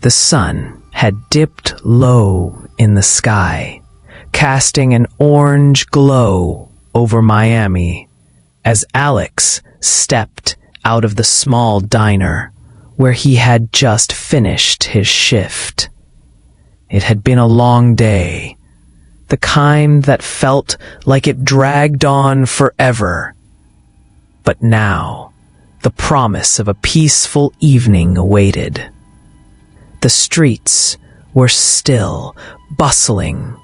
The sun had dipped low in the sky, casting an orange glow over Miami as Alex stepped out of the small diner where he had just finished his shift. It had been a long day, the kind that felt like it dragged on forever. But now, the promise of a peaceful evening awaited. The streets were still bustling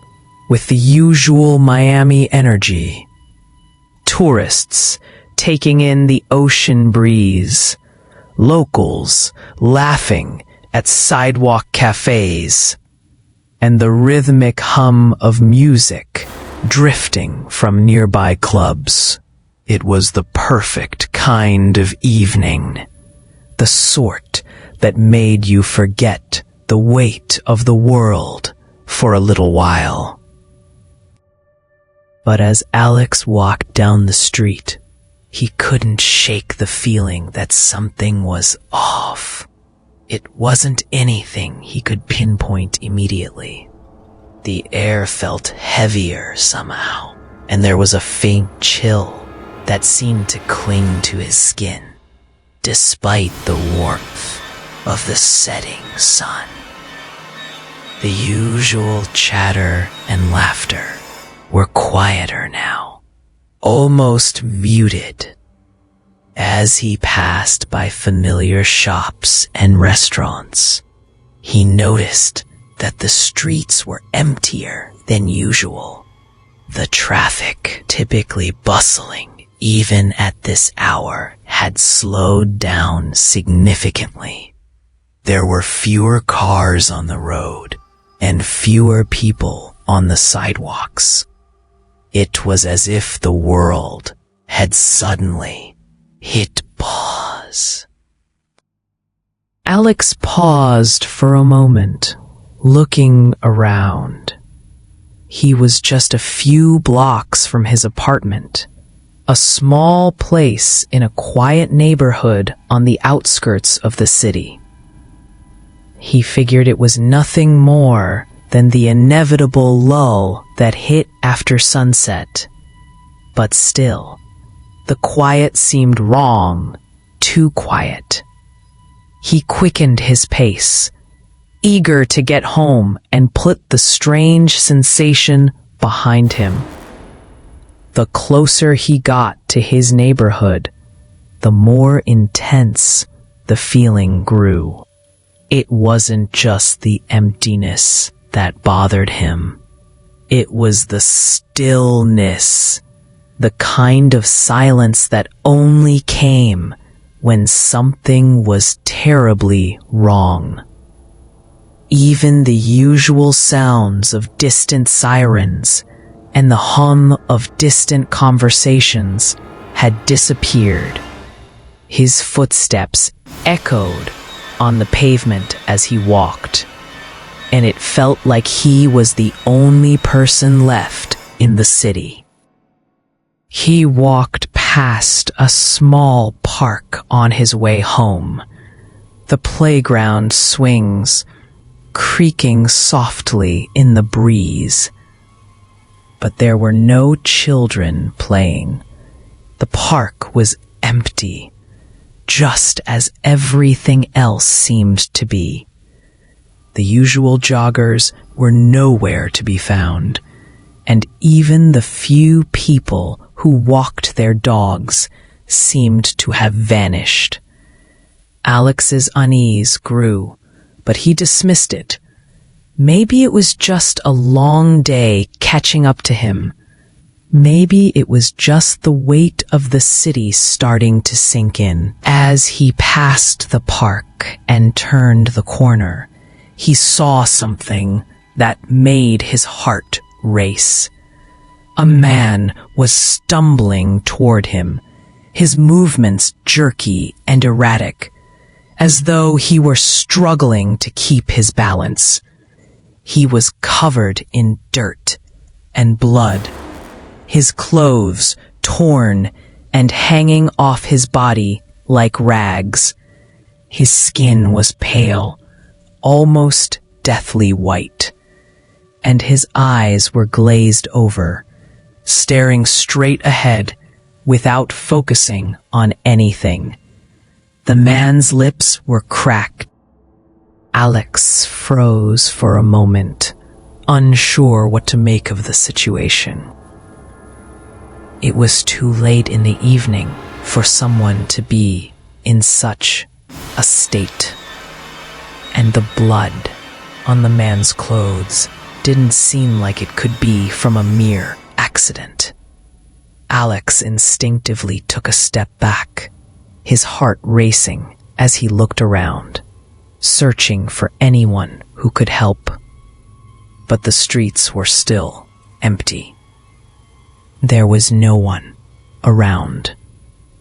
with the usual Miami energy. Tourists taking in the ocean breeze, locals laughing at sidewalk cafes, and the rhythmic hum of music drifting from nearby clubs. It was the perfect kind of evening, the sort that made you forget the weight of the world for a little while. But as Alex walked down the street, he couldn't shake the feeling that something was off. It wasn't anything he could pinpoint immediately. The air felt heavier somehow, and there was a faint chill that seemed to cling to his skin, despite the warmth of the setting sun. The usual chatter and laughter were quieter now, almost muted. As he passed by familiar shops and restaurants, he noticed that the streets were emptier than usual. The traffic, typically bustling even at this hour, had slowed down significantly. There were fewer cars on the road and fewer people on the sidewalks. It was as if the world had suddenly hit pause. Alex paused for a moment, looking around. He was just a few blocks from his apartment, a small place in a quiet neighborhood on the outskirts of the city. He figured it was nothing more than the inevitable lull that hit after sunset. But still, the quiet seemed wrong, too quiet. He quickened his pace, eager to get home and put the strange sensation behind him. The closer he got to his neighborhood, the more intense the feeling grew. It wasn't just the emptiness that bothered him. It was the stillness, the kind of silence that only came when something was terribly wrong. Even the usual sounds of distant sirens and the hum of distant conversations had disappeared. His footsteps echoed on the pavement as he walked, and it felt like he was the only person left in the city. He walked past a small park on his way home, the playground swings creaking softly in the breeze. But there were no children playing. The park was empty, just as everything else seemed to be. The usual joggers were nowhere to be found, and even the few people who walked their dogs seemed to have vanished. Alex's unease grew, but he dismissed it. Maybe it was just a long day catching up to him. Maybe it was just the weight of the city starting to sink in. As he passed the park and turned the corner, he saw something that made his heart race. A man was stumbling toward him, his movements jerky and erratic, as though he were struggling to keep his balance. He was covered in dirt and blood, his clothes torn and hanging off his body like rags. His skin was pale, almost deathly white, and his eyes were glazed over, staring straight ahead without focusing on anything. The man's lips were cracked. Alex froze for a moment, unsure what to make of the situation. It was too late in the evening for someone to be in such a state. And the blood on the man's clothes didn't seem like it could be from a mere accident. Alex instinctively took a step back, his heart racing as he looked around, searching for anyone who could help. But the streets were still empty. There was no one around.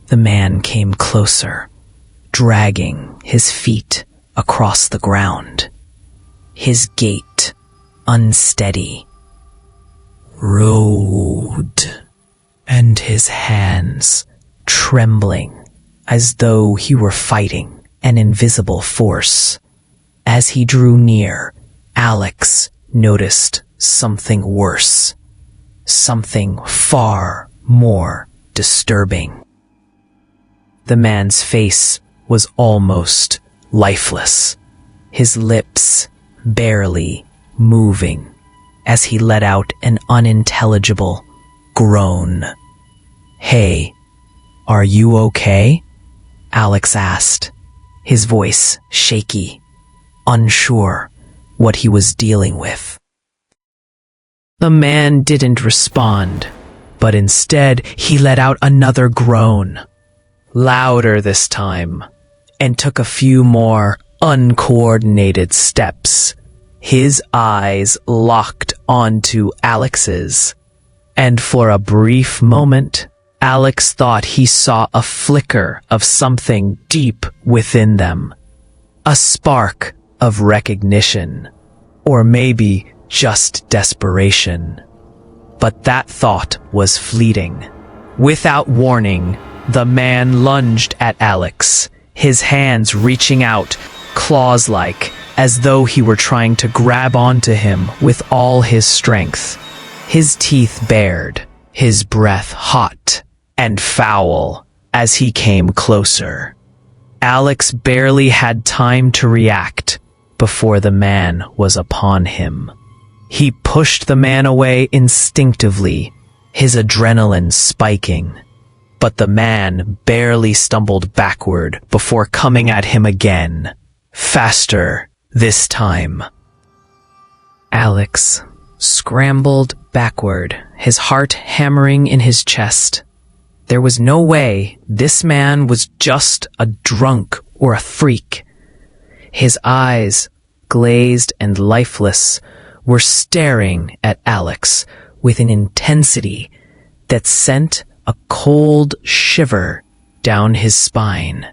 The man came closer, dragging his feet across the ground, his gait unsteady. Road, and his hands trembling as though he were fighting an invisible force. As he drew near, Alex noticed something worse, something far more disturbing. The man's face was almost lifeless, his lips barely moving as he let out an unintelligible groan. "Hey, are you okay?" Alex asked, his voice shaky, unsure what he was dealing with. The man didn't respond, but instead he let out another groan, louder this time, and took a few more uncoordinated steps. His eyes locked onto Alex's, and for a brief moment, Alex thought he saw a flicker of something deep within them, a spark of recognition, or maybe just desperation. But that thought was fleeting. Without warning, the man lunged at Alex, his hands reaching out, claws-like, as though he were trying to grab onto him with all his strength. His teeth bared, his breath hot and foul as he came closer. Alex barely had time to react before the man was upon him. He pushed the man away instinctively, his adrenaline spiking. But the man barely stumbled backward before coming at him again, faster this time. Alex scrambled backward, his heart hammering in his chest. There was no way this man was just a drunk or a freak. His eyes, glazed and lifeless, were staring at Alex with an intensity that sent a cold shiver down his spine.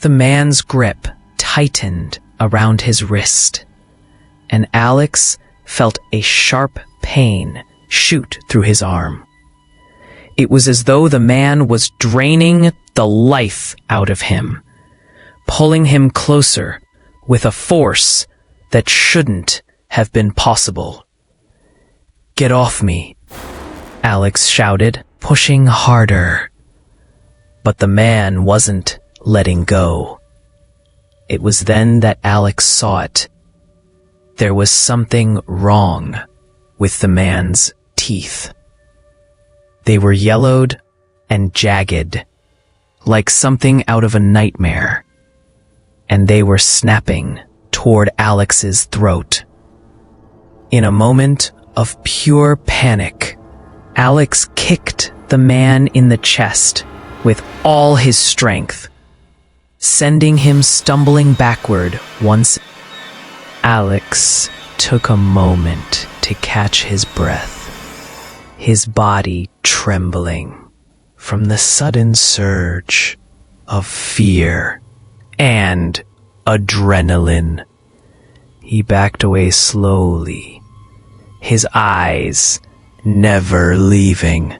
The man's grip tightened around his wrist, and Alex felt a sharp pain shoot through his arm. It was as though the man was draining the life out of him, pulling him closer with a force that shouldn't have been possible. "Get off me," Alex shouted, pushing harder. But the man wasn't letting go. It was then that Alex saw it. There was something wrong with the man's teeth. They were yellowed and jagged, like something out of a nightmare, and they were snapping toward Alex's throat. In a moment of pure panic, Alex kicked the man in the chest with all his strength, sending him stumbling backward once. Alex took a moment to catch his breath, his body trembling from the sudden surge of fear and adrenaline. He backed away slowly, his eyes never leaving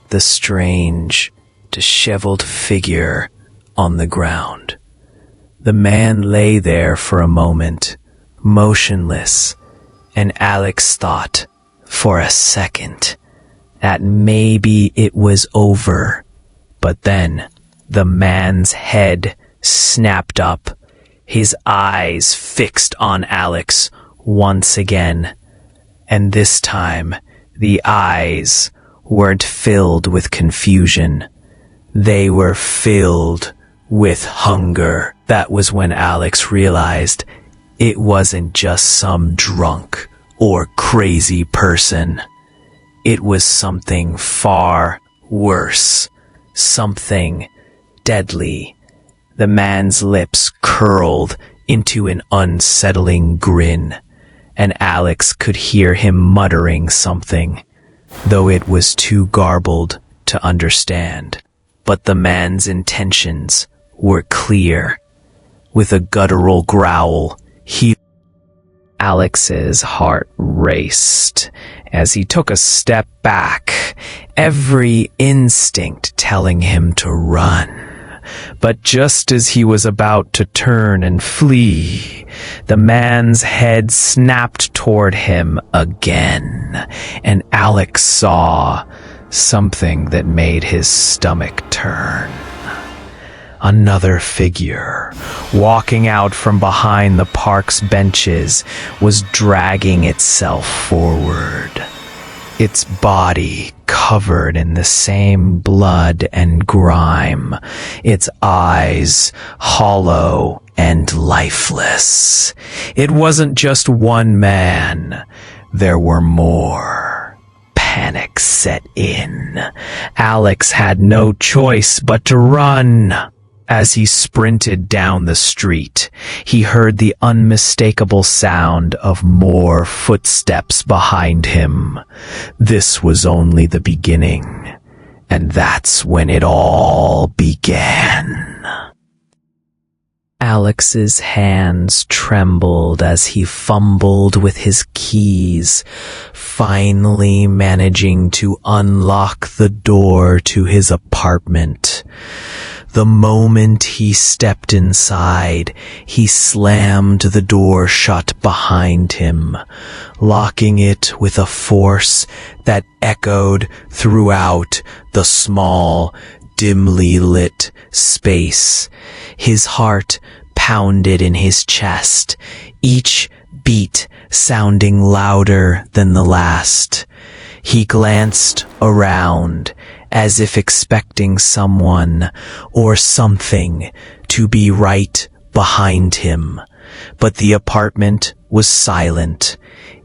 the strange, disheveled figure on the ground. The man lay there for a moment, motionless, and Alex thought, for a second, that maybe it was over. But then, the man's head snapped up, his eyes fixed on Alex once again. And this time, the eyes weren't filled with confusion. They were filled with hunger. That was when Alex realized it wasn't just some drunk or crazy person. It was something far worse, something deadly. The man's lips curled into an unsettling grin, and Alex could hear him muttering something, though it was too garbled to understand. But the man's intentions were clear. With a guttural growl, Alex's heart raced as he took a step back, every instinct telling him to run. But just as he was about to turn and flee, the man's head snapped toward him again, and Alex saw something that made his stomach turn. Another figure, walking out from behind the park's benches, was dragging itself forward. Its body covered in the same blood and grime, its eyes hollow and lifeless. It wasn't just one man, there were more. Panic set in. Alex had no choice but to run. As he sprinted down the street, he heard the unmistakable sound of more footsteps behind him. This was only the beginning, and that's when it all began. Alex's hands trembled as he fumbled with his keys, finally managing to unlock the door to his apartment. The moment he stepped inside, he slammed the door shut behind him, locking it with a force that echoed throughout the small, dimly lit space. His heart pounded in his chest, each beat sounding louder than the last. He glanced around, as if expecting someone or something to be right behind him. But the apartment was silent,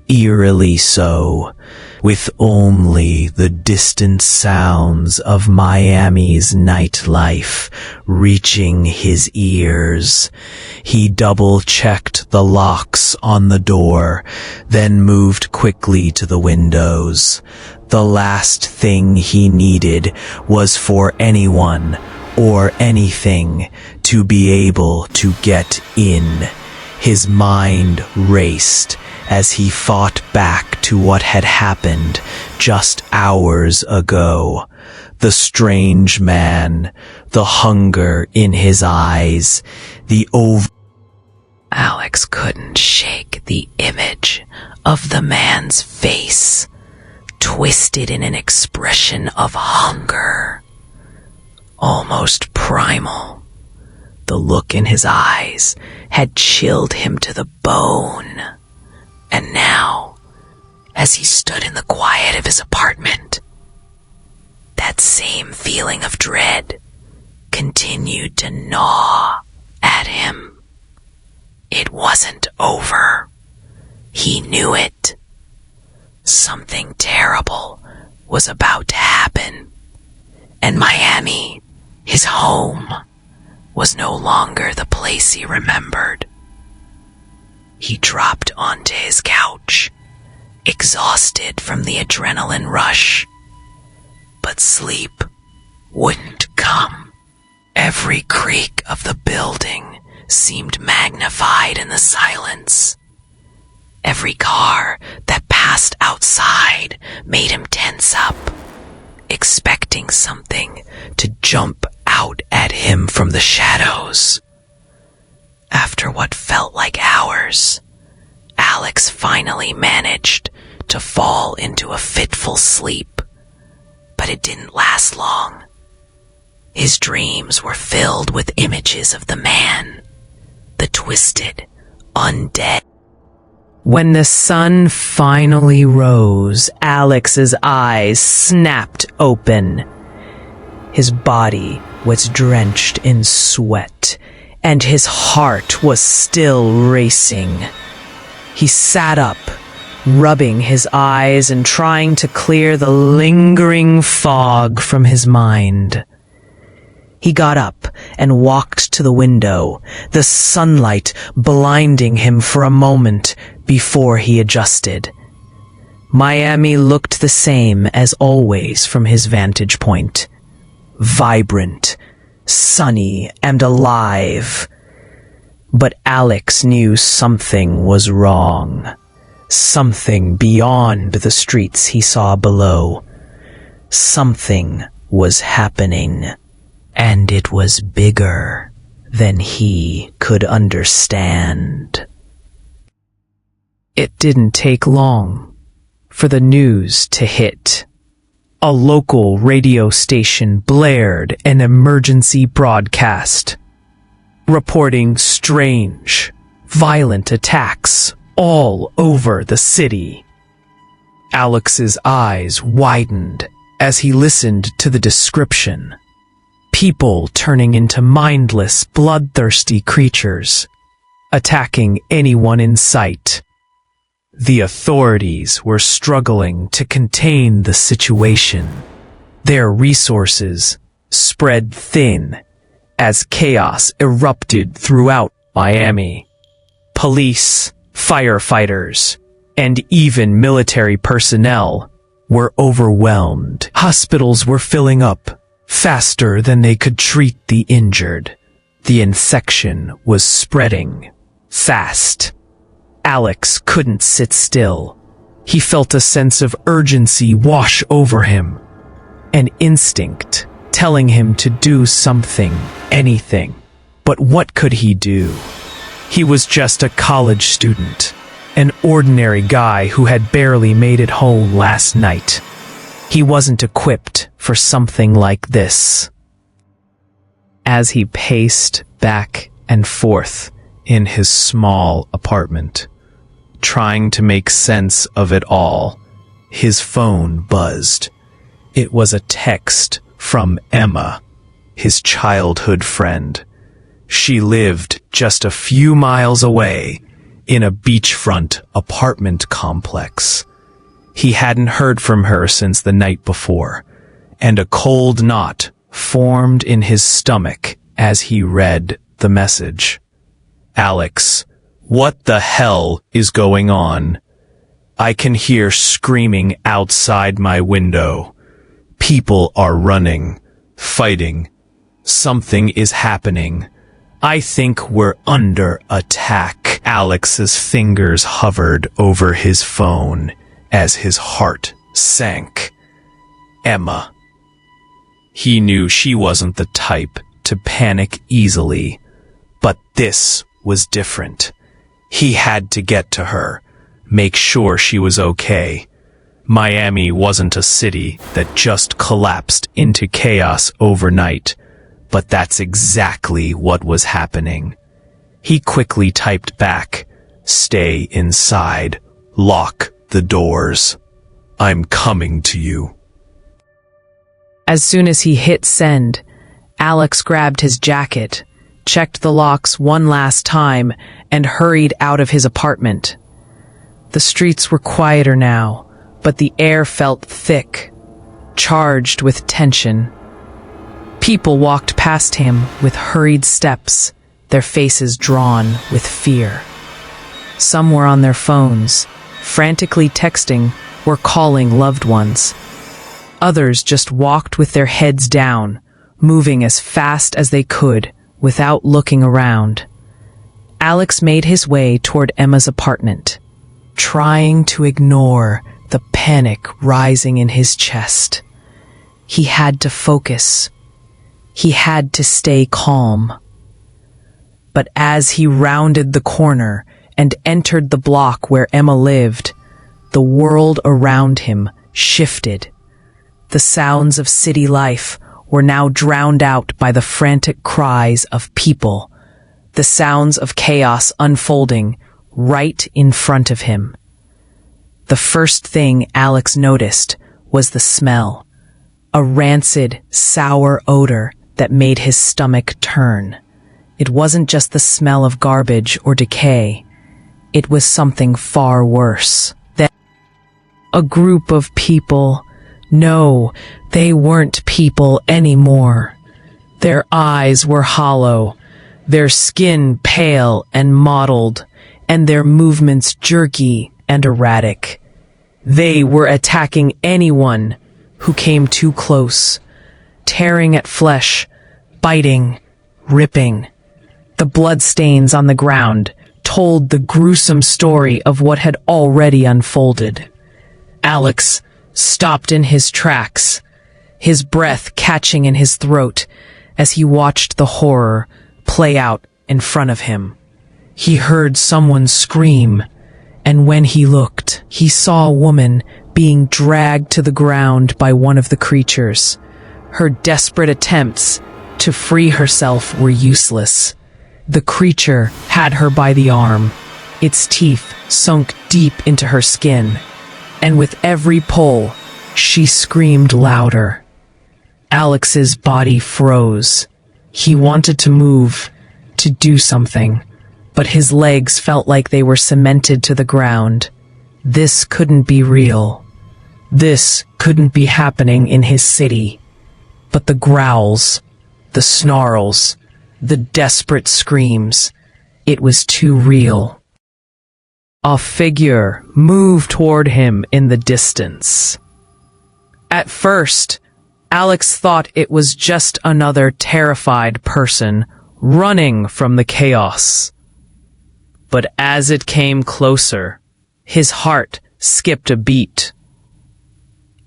eerily so, with only the distant sounds of Miami's nightlife reaching his ears. He double-checked the locks on the door, then moved quickly to the windows. The last thing he needed was for anyone or anything to be able to get in. His mind raced as he fought back to what had happened just hours ago. The strange man, the hunger in his eyes, Alex couldn't shake the image of the man's face, twisted in an expression of hunger, almost primal. The look in his eyes had chilled him to the bone. And now, as he stood in the quiet of his apartment, that same feeling of dread continued to gnaw at him. It wasn't over. He knew it. Something terrible was about to happen, and Miami, his home, was no longer the place he remembered. He dropped onto his couch, exhausted from the adrenaline rush. But sleep wouldn't come. Every creak of the building seemed magnified in the silence. Every car that passed outside made him tense up, expecting something to jump out at him from the shadows. After what felt like hours, Alex finally managed to fall into a fitful sleep, but it didn't last long. His dreams were filled with images of the man, the twisted, undead. When the sun finally rose, Alex's eyes snapped open. His body was drenched in sweat, and his heart was still racing. He sat up, rubbing his eyes and trying to clear the lingering fog from his mind. He got up and walked to the window, the sunlight blinding him for a moment before he adjusted. Miami looked the same as always from his vantage point. Vibrant, sunny, and alive. But Alex knew something was wrong. Something beyond the streets he saw below. Something was happening. And it was bigger than he could understand. It didn't take long for the news to hit. A local radio station blared an emergency broadcast, reporting strange, violent attacks all over the city. Alex's eyes widened as he listened to the description. People turning into mindless, bloodthirsty creatures, attacking anyone in sight. The authorities were struggling to contain the situation. Their resources spread thin as chaos erupted throughout Miami. Police, firefighters, and even military personnel were overwhelmed. Hospitals were filling up faster than they could treat the injured. The infection was spreading fast. Alex couldn't sit still. He felt a sense of urgency wash over him, an instinct telling him to do something, anything. But what could he do? He was just a college student, an ordinary guy who had barely made it home last night. He wasn't equipped for something like this. As he paced back and forth in his small apartment, trying to make sense of it all, his phone buzzed. It was a text from Emma, his childhood friend. She lived just a few miles away in a beachfront apartment complex. He hadn't heard from her since the night before, and a cold knot formed in his stomach as he read the message. Alex, what the hell is going on? I can hear screaming outside my window. People are running, fighting. Something is happening. I think we're under attack. Alex's fingers hovered over his phone as his heart sank. Emma. He knew she wasn't the type to panic easily, but this was different. He had to get to her, make sure she was okay. Miami wasn't a city that just collapsed into chaos overnight, but that's exactly what was happening. He quickly typed back, "Stay inside. Lock the doors. I'm coming to you." As soon as he hit send, Alex grabbed his jacket, checked the locks one last time, and hurried out of his apartment. The streets were quieter now, but the air felt thick, charged with tension. People walked past him with hurried steps, their faces drawn with fear. Some were on their phones, frantically texting or calling loved ones. Others just walked with their heads down, moving as fast as they could without looking around. Alex made his way toward Emma's apartment, trying to ignore the panic rising in his chest. He had to focus. He had to stay calm. But as he rounded the corner and entered the block where Emma lived, the world around him shifted. The sounds of city life were now drowned out by the frantic cries of people, the sounds of chaos unfolding right in front of him. The first thing Alex noticed was the smell, a rancid, sour odor that made his stomach turn. It wasn't just the smell of garbage or decay. It was something far worse. A group of people. No, they weren't people anymore. Their eyes were hollow, their skin pale and mottled, and their movements jerky and erratic. They were attacking anyone who came too close, tearing at flesh, biting, ripping. The bloodstains on the ground told the gruesome story of what had already unfolded. Alex stopped in his tracks, his breath catching in his throat as he watched the horror play out in front of him. He heard someone scream, and when he looked, he saw a woman being dragged to the ground by one of the creatures. Her desperate attempts to free herself were useless. The creature had her by the arm, its teeth sunk deep into her skin, and with every pull, she screamed louder. Alex's body froze. He wanted to move, to do something, but his legs felt like they were cemented to the ground. This couldn't be real. This couldn't be happening in his city. But the growls, the snarls, the desperate screams, it was too real. A figure moved toward him in the distance. At first, Alex thought it was just another terrified person running from the chaos. But as it came closer, his heart skipped a beat.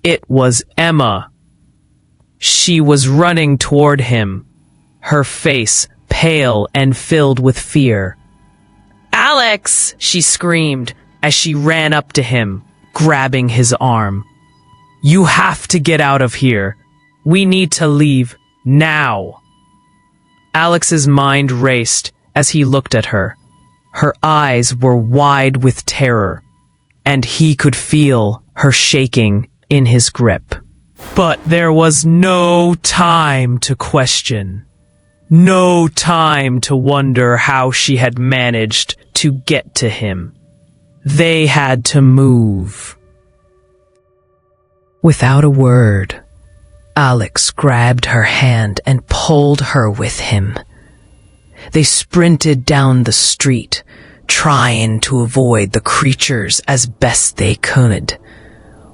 It was Emma. She was running toward him, her face pale and filled with fear. "Alex!" she screamed as she ran up to him, grabbing his arm. "You have to get out of here. We need to leave now." Alex's mind raced as he looked at her. Her eyes were wide with terror, and he could feel her shaking in his grip. But there was no time to question. No time to wonder how she had managed to get to him. They had to move. Without a word, Alex grabbed her hand and pulled her with him. They sprinted down the street, trying to avoid the creatures as best they could,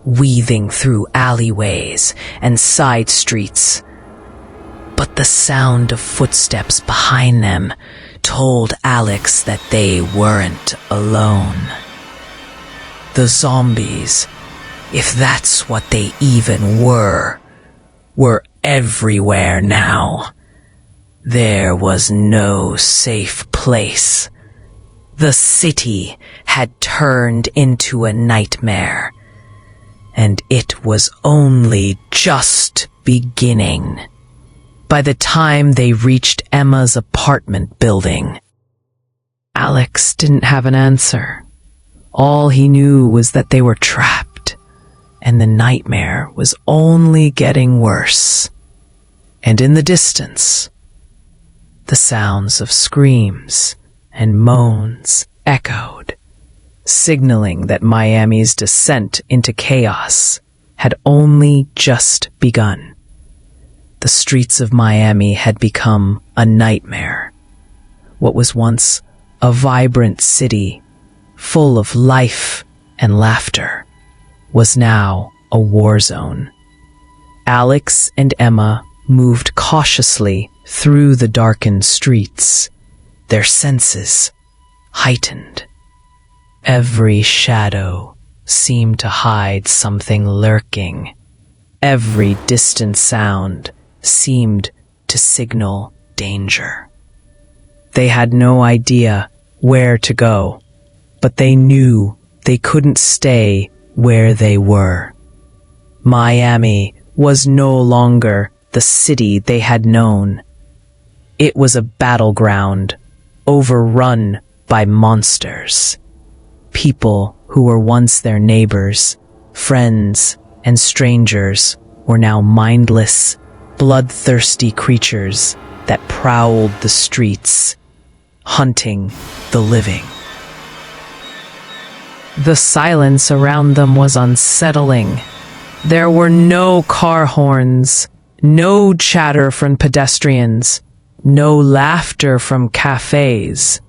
weaving through alleyways and side streets. But the sound of footsteps behind them told Alex that they weren't alone. The zombies, if that's what they even were everywhere now. There was no safe place. The city had turned into a nightmare, and it was only just beginning. By the time they reached Emma's apartment building, Alex didn't have an answer. All he knew was that they were trapped, and the nightmare was only getting worse. And in the distance, the sounds of screams and moans echoed, signaling that Miami's descent into chaos had only just begun. The streets of Miami had become a nightmare. What was once a vibrant city, full of life and laughter, was now a war zone. Alex and Emma moved cautiously through the darkened streets, their senses heightened. Every shadow seemed to hide something lurking. Every distant sound seemed to signal danger. They had no idea where to go, but they knew they couldn't stay where they were. Miami was no longer the city they had known. It was a battleground, overrun by monsters. People who were once their neighbors, friends, and strangers were now mindless, bloodthirsty creatures that prowled the streets, hunting the living. The silence around them was unsettling. There were no car horns, no chatter from pedestrians, no laughter from cafes.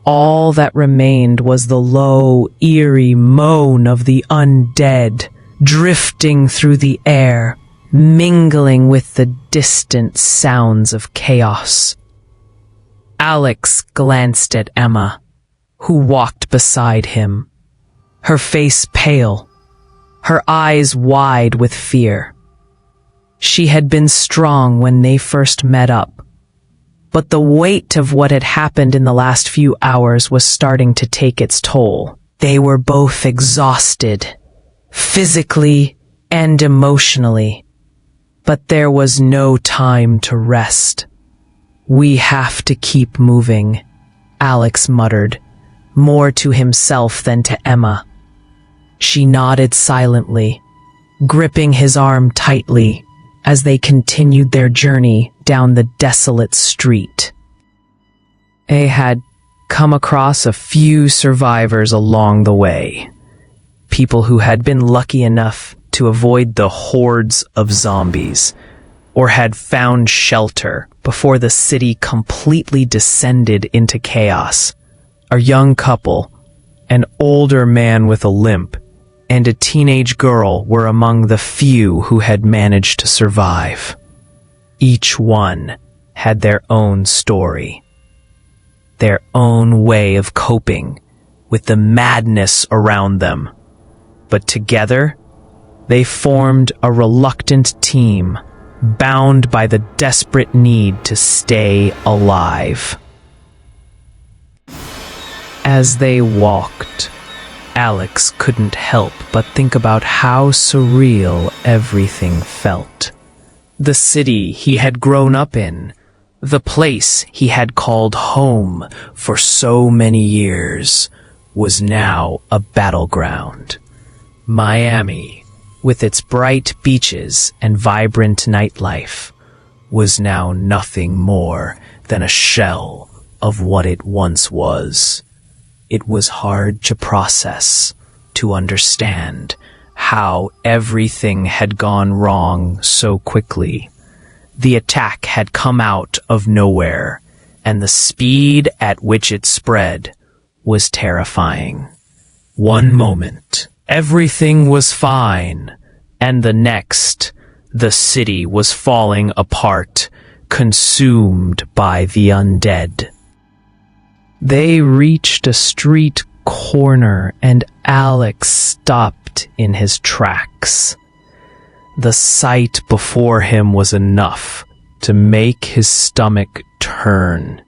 All that remained was the low, eerie moan of the undead, drifting through the air, mingling with the distant sounds of chaos. Alex glanced at Emma, who walked beside him, her face pale, her eyes wide with fear. She had been strong when they first met up, but the weight of what had happened in the last few hours was starting to take its toll. They were both exhausted, physically and emotionally, but there was no time to rest. "We have to keep moving," Alex muttered, more to himself than to Emma. She nodded silently, gripping his arm tightly as they continued their journey down the desolate street. They had come across a few survivors along the way, people who had been lucky enough to avoid the hordes of zombies, or had found shelter before the city completely descended into chaos. A young couple, an older man with a limp, and a teenage girl were among the few who had managed to survive. Each one had their own story, their own way of coping with the madness around them. But together, they formed a reluctant team, bound by the desperate need to stay alive. As they walked, Alex couldn't help but think about how surreal everything felt. The city he had grown up in, the place he had called home for so many years, was now a battleground. Miami, with its bright beaches and vibrant nightlife, was now nothing more than a shell of what it once was. It was hard to process, to understand how everything had gone wrong so quickly. The attack had come out of nowhere, and the speed at which it spread was terrifying. One moment, everything was fine, and the next, the city was falling apart, consumed by the undead. They reached a street corner, and Alex stopped in his tracks. The sight before him was enough to make his stomach turn.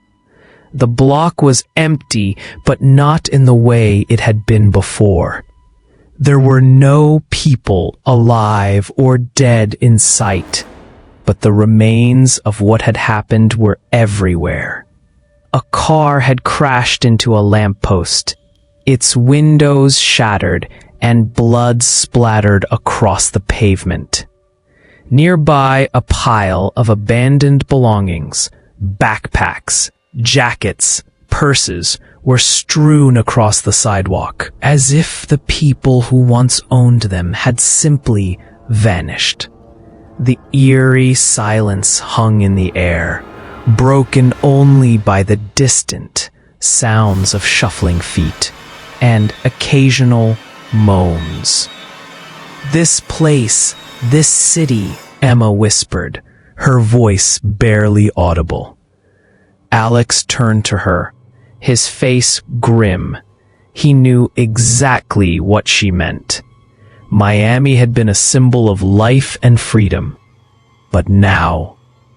The block was empty, but not in the way it had been before. There were no people alive or dead in sight, but the remains of what had happened were everywhere. A car had crashed into a lamppost, its windows shattered, and blood splattered across the pavement. Nearby, a pile of abandoned belongings, backpacks, jackets, purses, were strewn across the sidewalk, as if the people who once owned them had simply vanished. The eerie silence hung in the air, broken only by the distant sounds of shuffling feet and occasional moans. "This place, this city," Emma whispered, her voice barely audible. Alex turned to her, his face grim. He knew exactly what she meant. Miami had been a symbol of life and freedom, but now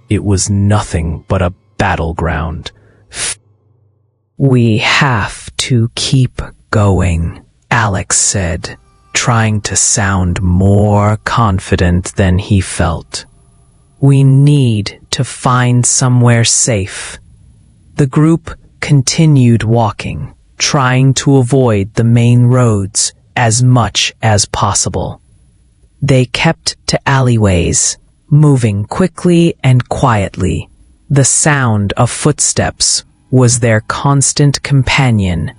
it was nothing but a battleground "We have to keep going," Alex said, trying to sound more confident than he felt. "We need to find somewhere safe." The group continued walking, trying to avoid the main roads as much as possible. They kept to alleyways, moving quickly and quietly. The sound of footsteps was their constant companion,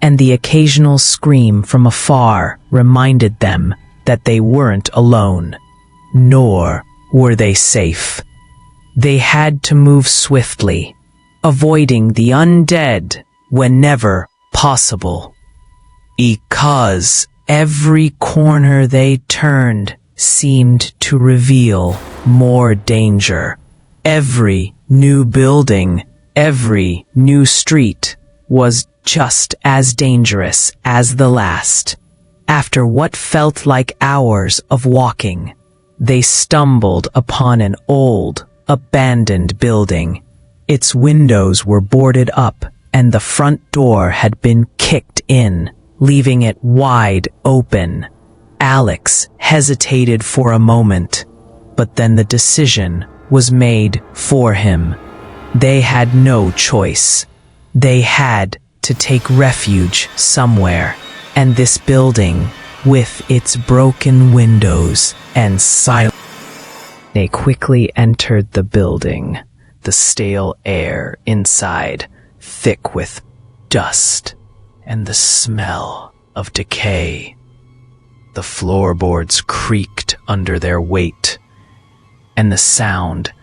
and the occasional scream from afar reminded them that they weren't alone, nor were they safe. They had to move swiftly, avoiding the undead whenever possible, because every corner they turned seemed to reveal more danger. Every new building, every new street was just as dangerous as the last. After what felt like hours of walking, they stumbled upon an old, abandoned building. Its windows were boarded up, and the front door had been kicked in, leaving it wide open. Alex hesitated for a moment, but then the decision was made for him. They had no choice. They had to take refuge somewhere, and this building, with its broken windows and silence. They quickly entered the building, the stale air inside thick with dust and the smell of decay. The floorboards creaked under their weight, and the sound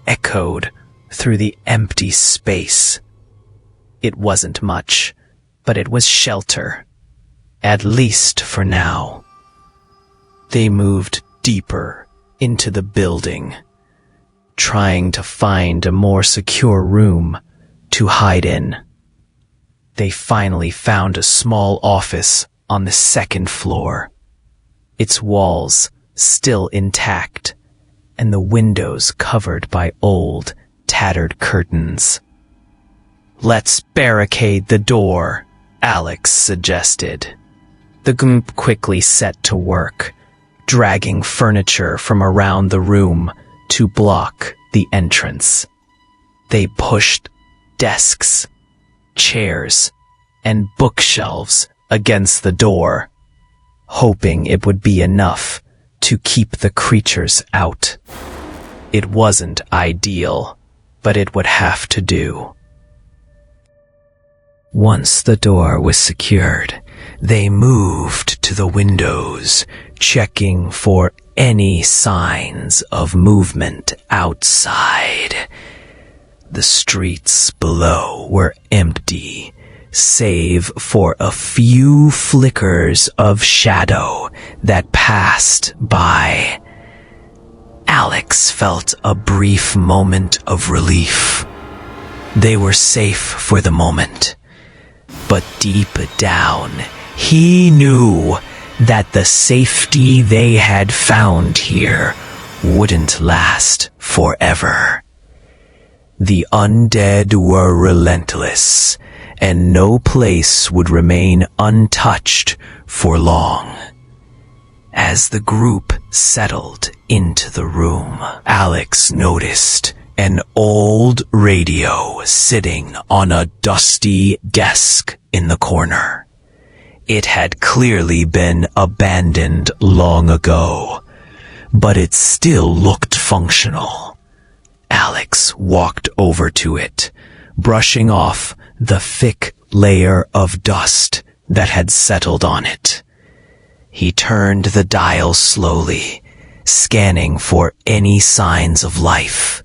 echoed through the empty space. It wasn't much, but it was shelter, at least for now. They moved deeper into the building, trying to find a more secure room to hide in. They finally found a small office on the second floor, its walls still intact, and the windows covered by old, tattered curtains. "Let's barricade the door," Alex suggested. The group quickly set to work, dragging furniture from around the room to block the entrance. They pushed desks, chairs, and bookshelves against the door, hoping it would be enough to keep the creatures out. It wasn't ideal, but it would have to do. Once the door was secured, they moved to the windows, checking for any signs of movement outside. The streets below were empty, save for a few flickers of shadow that passed by. Alex felt a brief moment of relief. They were safe for the moment, but deep down, he knew that the safety they had found here wouldn't last forever. The undead were relentless, and no place would remain untouched for long. As the group settled into the room, Alex noticed an old radio sitting on a dusty desk in the corner. It had clearly been abandoned long ago, but it still looked functional. Alex walked over to it, brushing off the thick layer of dust that had settled on it. He turned the dial slowly, scanning for any signs of life.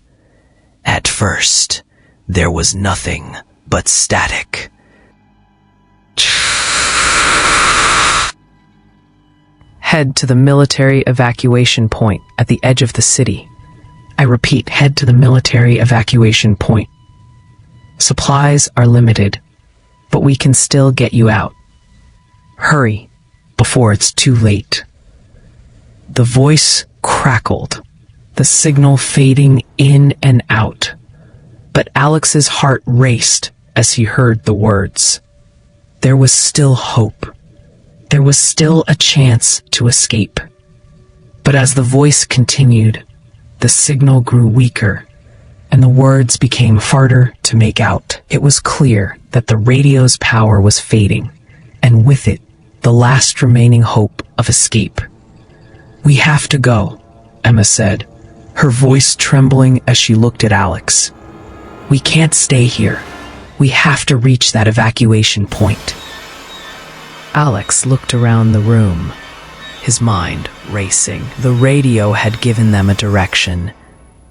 At first, there was nothing but static. Head to the military evacuation point at the edge of the city. I repeat, head to the military evacuation point. Supplies are limited, but we can still get you out. Hurry, before it's too late. The voice crackled, the signal fading in and out. But Alex's heart raced as he heard the words. There was still hope. There was still a chance to escape. But as the voice continued, the signal grew weaker, and the words became harder to make out. It was clear that the radio's power was fading, and with it, the last remaining hope of escape. "We have to go," Emma said, her voice trembling as she looked at Alex. "We can't stay here. We have to reach that evacuation point." Alex looked around the room, his mind racing. The radio had given them a direction,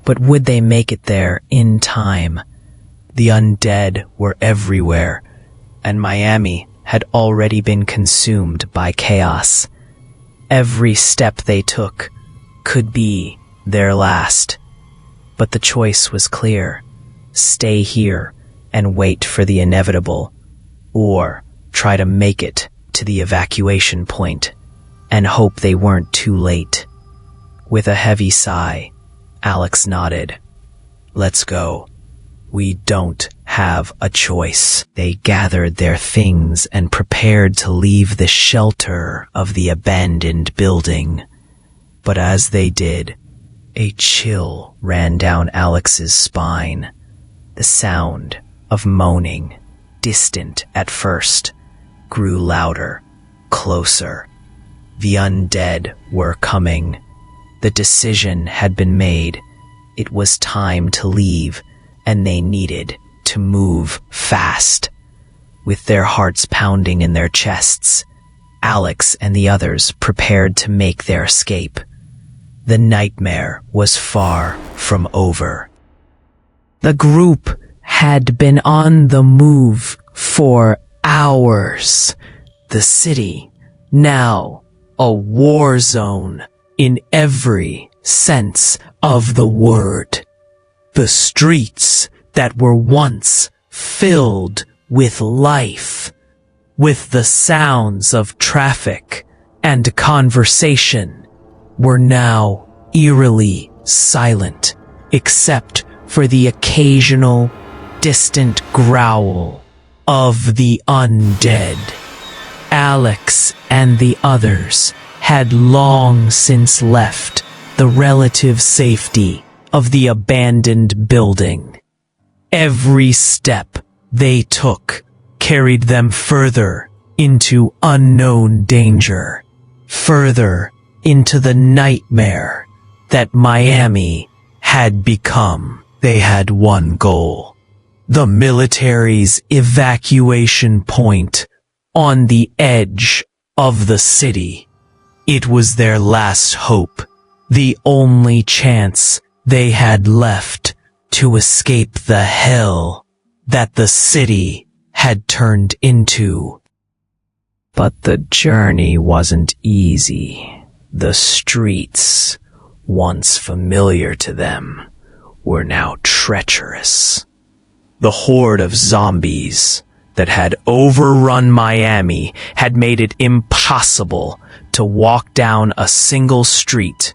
but would they make it there in time? The undead were everywhere, and Miami had already been consumed by chaos. Every step they took could be their last. But the choice was clear: stay here and wait for the inevitable, or try to make it to the evacuation point and hope they weren't too late. With a heavy sigh, Alex nodded. "Let's go. We don't have a choice." They gathered their things and prepared to leave the shelter of the abandoned building. But as they did, a chill ran down Alex's spine. The sound of moaning, distant at first, grew louder, closer. The undead were coming. The decision had been made. It was time to leave, and they needed to move fast. With their hearts pounding in their chests, Alex and the others prepared to make their escape. The nightmare was far from over. The group had been on the move for hours. The city, now a war zone in every sense of the word. The streets that were once filled with life, with the sounds of traffic and conversation, were now eerily silent, except for the occasional distant growl of the undead. Alex and the others had long since left the relative safety of the abandoned building. Every step they took carried them further into unknown danger, further into the nightmare that Miami had become. They had one goal: the military's evacuation point on the edge of the city. It was their last hope, the only chance they had left to escape the hell that the city had turned into. But the journey wasn't easy. The streets, once familiar to them, were now treacherous. The horde of zombies that had overrun Miami had made it impossible to walk down a single street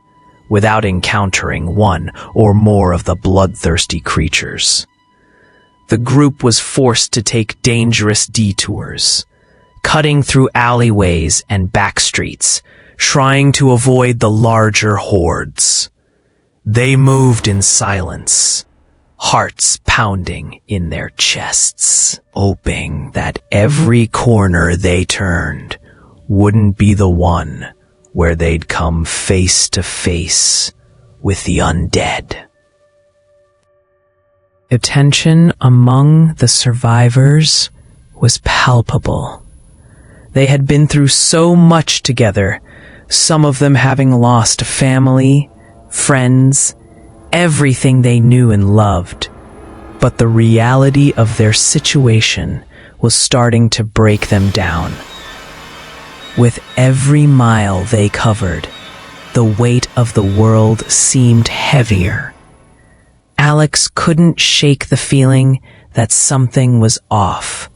without encountering one or more of the bloodthirsty creatures. The group was forced to take dangerous detours, cutting through alleyways and back streets, trying to avoid the larger hordes. They moved in silence, hearts pounding in their chests, hoping that every corner they turned wouldn't be the one where they'd come face to face with the undead. The tension among the survivors was palpable. They had been through so much together, some of them having lost family, friends, everything they knew and loved. But the reality of their situation was starting to break them down. With every mile they covered, the weight of the world seemed heavier. Alex couldn't shake the feeling that something was off.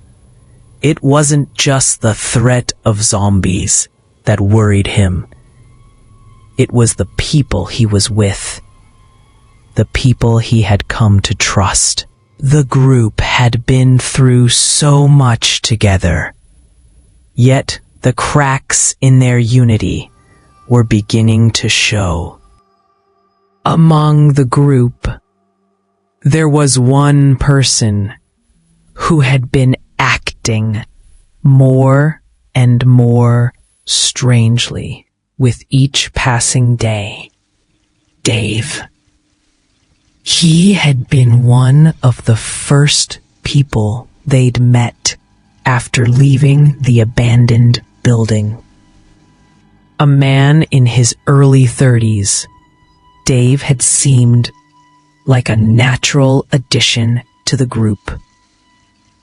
It wasn't just the threat of zombies that worried him. It was the people he was with, the people he had come to trust. The group had been through so much together, yet the cracks in their unity were beginning to show. Among the group, there was one person who had been acting more and more strangely with each passing day. Dave. He had been one of the first people they'd met after leaving the abandoned building. A man in his early 30s, Dave had seemed like a natural addition to the group.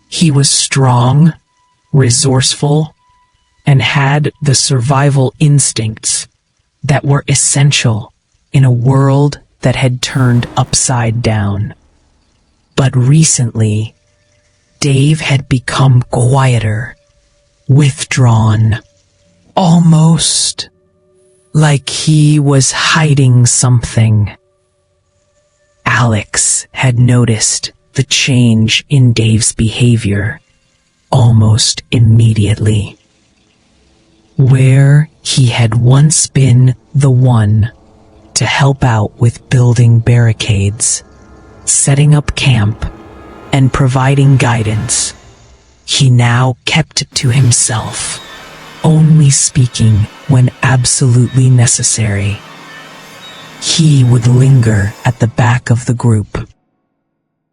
He was strong, resourceful, and had the survival instincts that were essential in a world that had turned upside down. But recently, Dave had become quieter, withdrawn, almost like he was hiding something. Alex had noticed the change in Dave's behavior almost immediately. Where he had once been the one to help out with building barricades, setting up camp, and providing guidance, he now kept it to himself, only speaking when absolutely necessary. He would linger at the back of the group.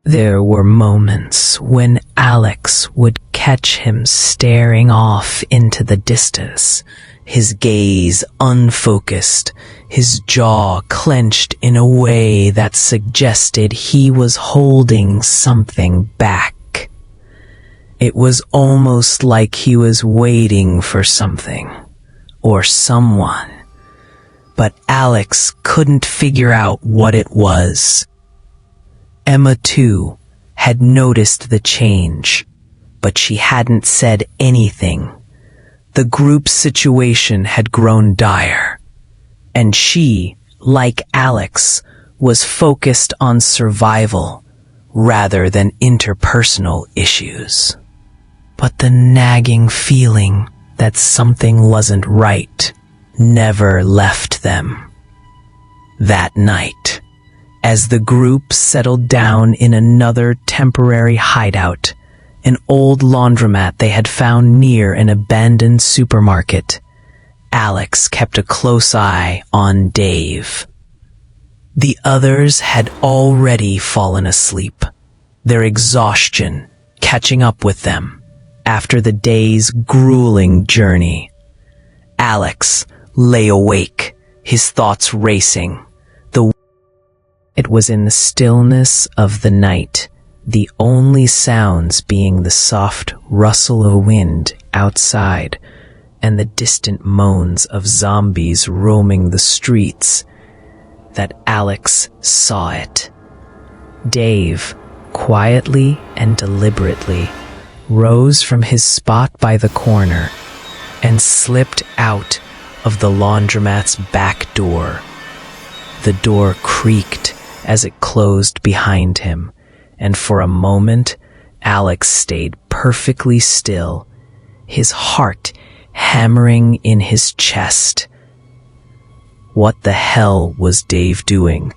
There were moments when Alex would catch him staring off into the distance, his gaze unfocused, his jaw clenched in a way that suggested he was holding something back. It was almost like he was waiting for something, or someone, but Alex couldn't figure out what it was. Emma, too, had noticed the change, but she hadn't said anything. The group's situation had grown dire, and she, like Alex, was focused on survival rather than interpersonal issues. But the nagging feeling that something wasn't right never left them. That night, as the group settled down in another temporary hideout, an old laundromat they had found near an abandoned supermarket, Alex kept a close eye on Dave. The others had already fallen asleep, their exhaustion catching up with them after the day's grueling journey. Alex lay awake, his thoughts racing. It was in the stillness of the night, the only sounds being the soft rustle of wind outside and the distant moans of zombies roaming the streets, that Alex saw it. Dave, quietly and deliberately, rose from his spot by the corner and slipped out of the laundromat's back door. The door creaked as it closed behind him, and for a moment, Alex stayed perfectly still, his heart hammering in his chest. What the hell was Dave doing?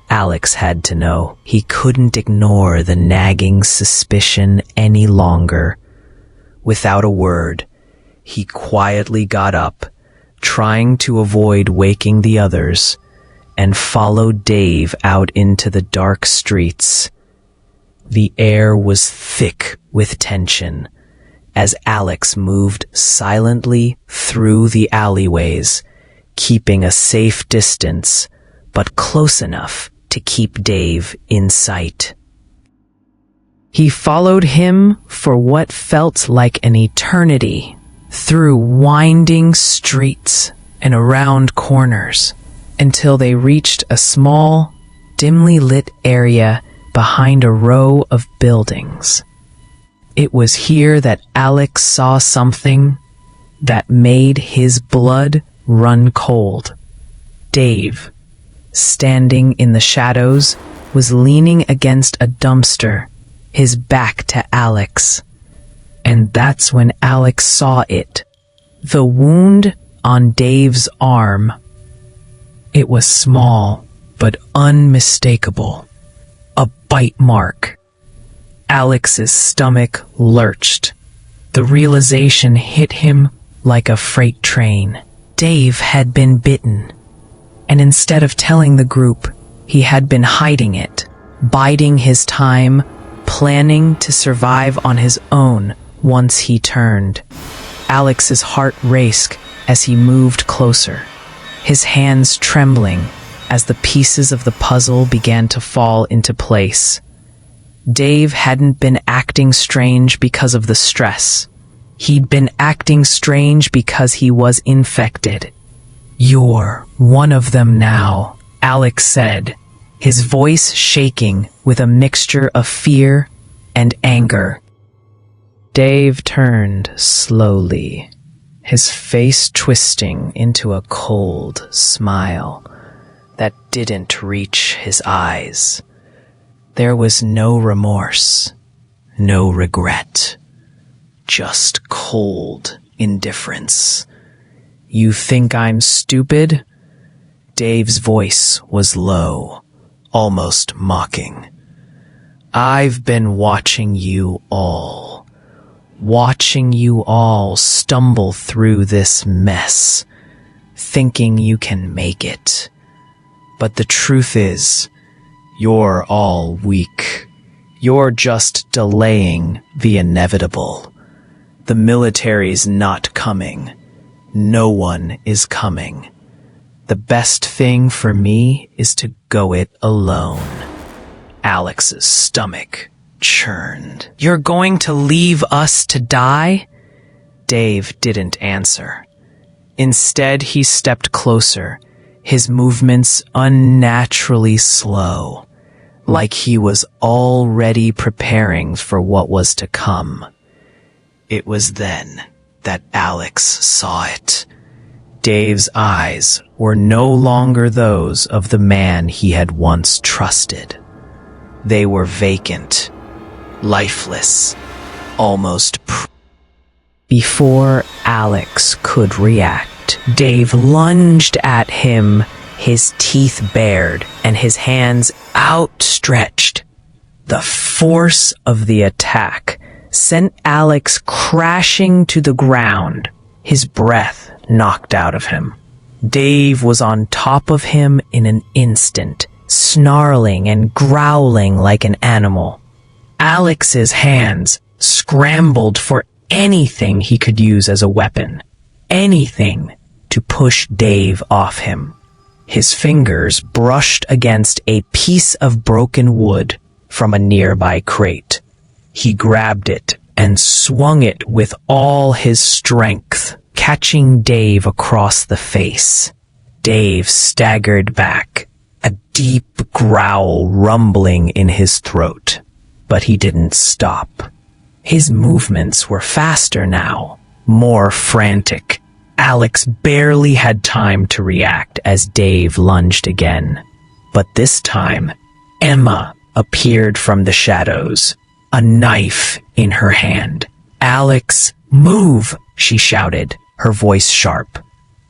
Alex had to know. He couldn't ignore the nagging suspicion any longer. Without a word, he quietly got up, trying to avoid waking the others, and followed Dave out into the dark streets. The air was thick with tension as Alex moved silently through the alleyways, keeping a safe distance, but close enough to keep Dave in sight. He followed him for what felt like an eternity, through winding streets and around corners, until they reached a small, dimly lit area behind a row of buildings. It was here that Alex saw something that made his blood run cold. Dave, standing in the shadows, was leaning against a dumpster his back to Alex. And that's when Alex saw it. The wound on Dave's arm. It was small, but unmistakable. A bite mark. Alex's stomach lurched. The realization hit him like a freight train. Dave had been bitten, and instead of telling the group, he had been hiding it, biding his time, planning to survive on his own once he turned. Alex's heart raced as he moved closer, his hands trembling as the pieces of the puzzle began to fall into place. Dave hadn't been acting strange because of the stress. He'd been acting strange because he was infected. "You're one of them now," Alex said, his voice shaking with a mixture of fear and anger. Dave turned slowly, his face twisting into a cold smile that didn't reach his eyes. There was no remorse, no regret, just cold indifference. "You think I'm stupid?" Dave's voice was low, almost mocking. "I've been watching you all stumble through this mess, thinking you can make it. But the truth is, you're all weak. You're just delaying the inevitable. The military's not coming. No one is coming. The best thing for me is to go it alone." Alex's stomach churned. "You're going to leave us to die?" Dave didn't answer. Instead, he stepped closer, his movements unnaturally slow, like he was already preparing for what was to come. It was then that Alex saw it. Dave's eyes were no longer those of the man he had once trusted. They were vacant, lifeless, almost Before Alex could react, Dave lunged at him, his teeth bared and his hands outstretched. The force of the attack sent Alex crashing to the ground, his breath knocked out of him. Dave was on top of him in an instant, snarling and growling like an animal. Alex's hands scrambled for anything he could use as a weapon, anything to push Dave off him. His fingers brushed against a piece of broken wood from a nearby crate. He grabbed it and swung it with all his strength, catching Dave across the face. Dave staggered back, a deep growl rumbling in his throat, but he didn't stop. His movements were faster now, more frantic. Alex barely had time to react as Dave lunged again. But this time, Emma appeared from the shadows, a knife in her hand. "Alex, move!" she shouted, her voice sharp.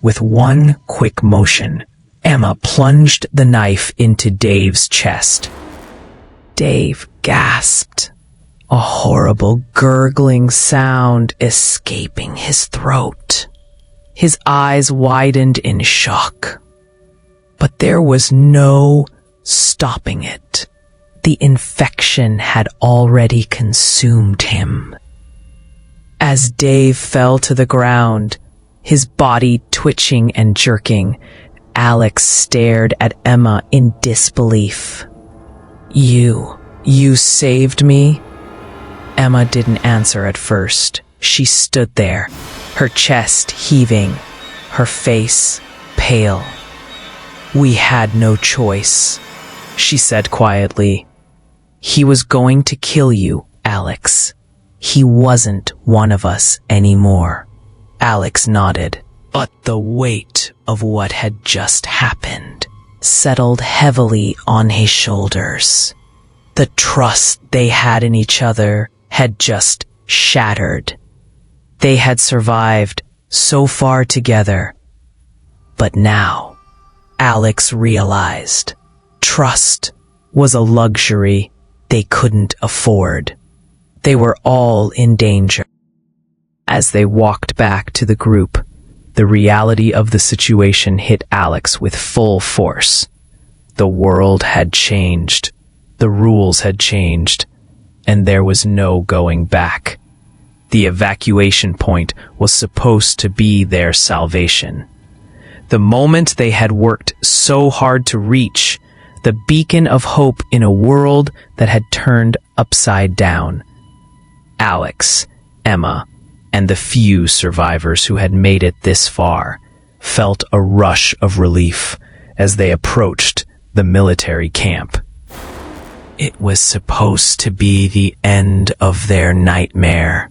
With one quick motion, Emma plunged the knife into Dave's chest. Dave gasped, a horrible gurgling sound escaping his throat. His eyes widened in shock. But there was no stopping it. The infection had already consumed him. As Dave fell to the ground, his body twitching and jerking, Alex stared at Emma in disbelief. You saved me?" Emma didn't answer at first. She stood there, her chest heaving, her face pale. "We had no choice," she said quietly. "He was going to kill you, Alex. He wasn't one of us anymore." Alex nodded, but the weight of what had just happened settled heavily on his shoulders. The trust they had in each other had just shattered. They had survived so far together. But now, Alex realized trust was a luxury they couldn't afford. They were all in danger. As they walked back to the group, the reality of the situation hit Alex with full force. The world had changed, the rules had changed, and there was no going back. The evacuation point was supposed to be their salvation. The moment they had worked so hard to reach, the beacon of hope in a world that had turned upside down. Alex, Emma, and the few survivors who had made it this far felt a rush of relief as they approached the military camp. It was supposed to be the end of their nightmare,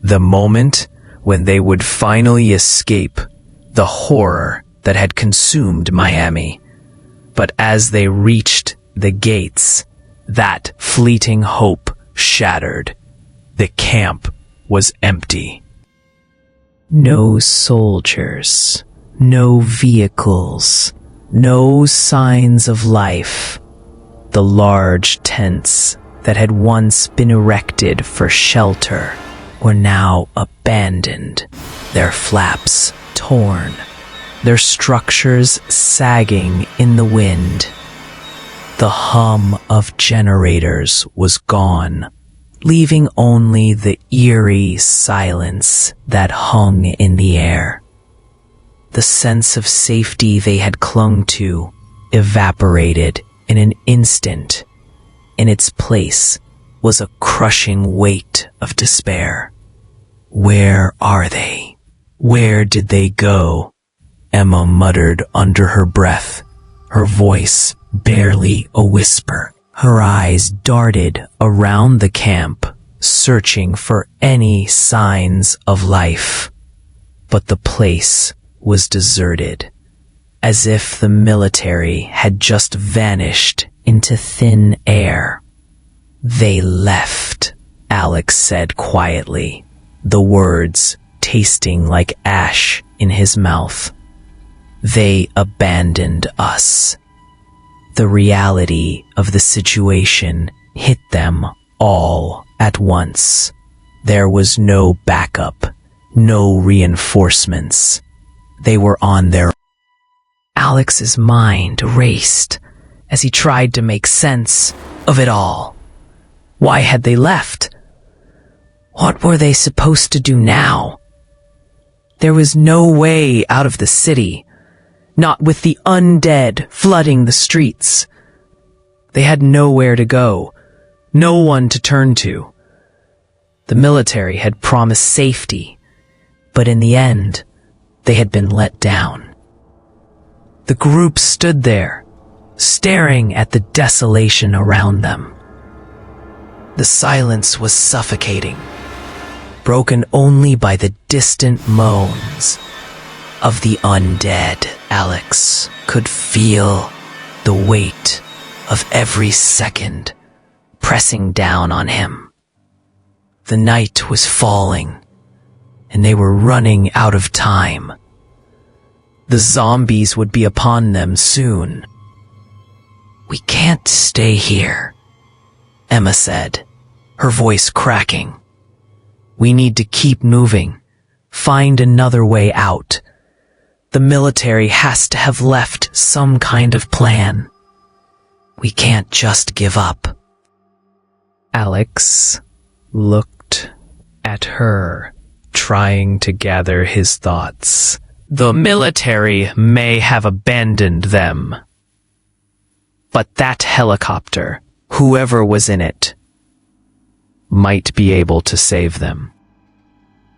the moment when they would finally escape the horror that had consumed Miami. But as they reached the gates, that fleeting hope shattered. The camp was empty. No soldiers, no vehicles, no signs of life. The large tents that had once been erected for shelter were now abandoned, their flaps torn, their structures sagging in the wind. The hum of generators was gone, leaving only the eerie silence that hung in the air. The sense of safety they had clung to evaporated in an instant. In its place was a crushing weight of despair. Where are they? Where did they go? Emma muttered under her breath, her voice barely a whisper. Her eyes darted around the camp, searching for any signs of life. But the place was deserted, as if the military had just vanished into thin air. They left, Alex said quietly, the words tasting like ash in his mouth. They abandoned us. The reality of the situation hit them all at once. There was no backup, no reinforcements. They were on their own. Alex's mind raced as he tried to make sense of it all. Why had they left? What were they supposed to do now? There was no way out of the city, not with the undead flooding the streets. They had nowhere to go, no one to turn to. The military had promised safety, but in the end, they had been let down. The group stood there, staring at the desolation around them. The silence was suffocating, broken only by the distant moans of the undead. Alex could feel the weight of every second pressing down on him. The night was falling, and they were running out of time. The zombies would be upon them soon. "We can't stay here," Emma said, her voice cracking. "We need to keep moving, find another way out. The military has to have left some kind of plan. We can't just give up." Alex looked at her, trying to gather his thoughts. The military may have abandoned them, but that helicopter, whoever was in it, might be able to save them.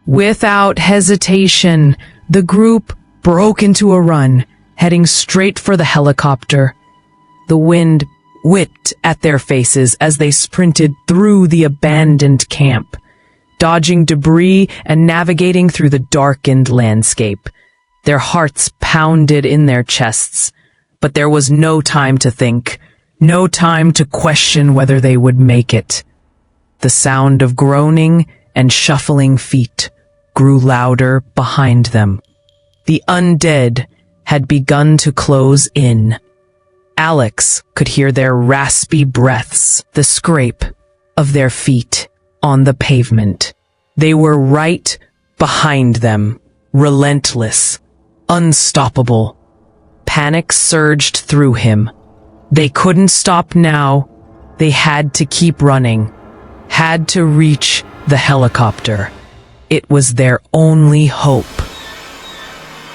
Without hesitation, the group broke into a run, heading straight for the helicopter. The wind whipped at their faces as they sprinted through the abandoned camp, dodging debris and navigating through the darkened landscape. Their hearts pounded in their chests, but there was no time to think, No time to question whether they would make it. The sound of groaning and shuffling feet grew louder behind them. The undead had begun to close in. Alex could hear their raspy breaths, the scrape of their feet on the pavement. They were right behind them, relentless, unstoppable. Panic surged through him. They couldn't stop now. They had to keep running, had to reach the helicopter. It was their only hope.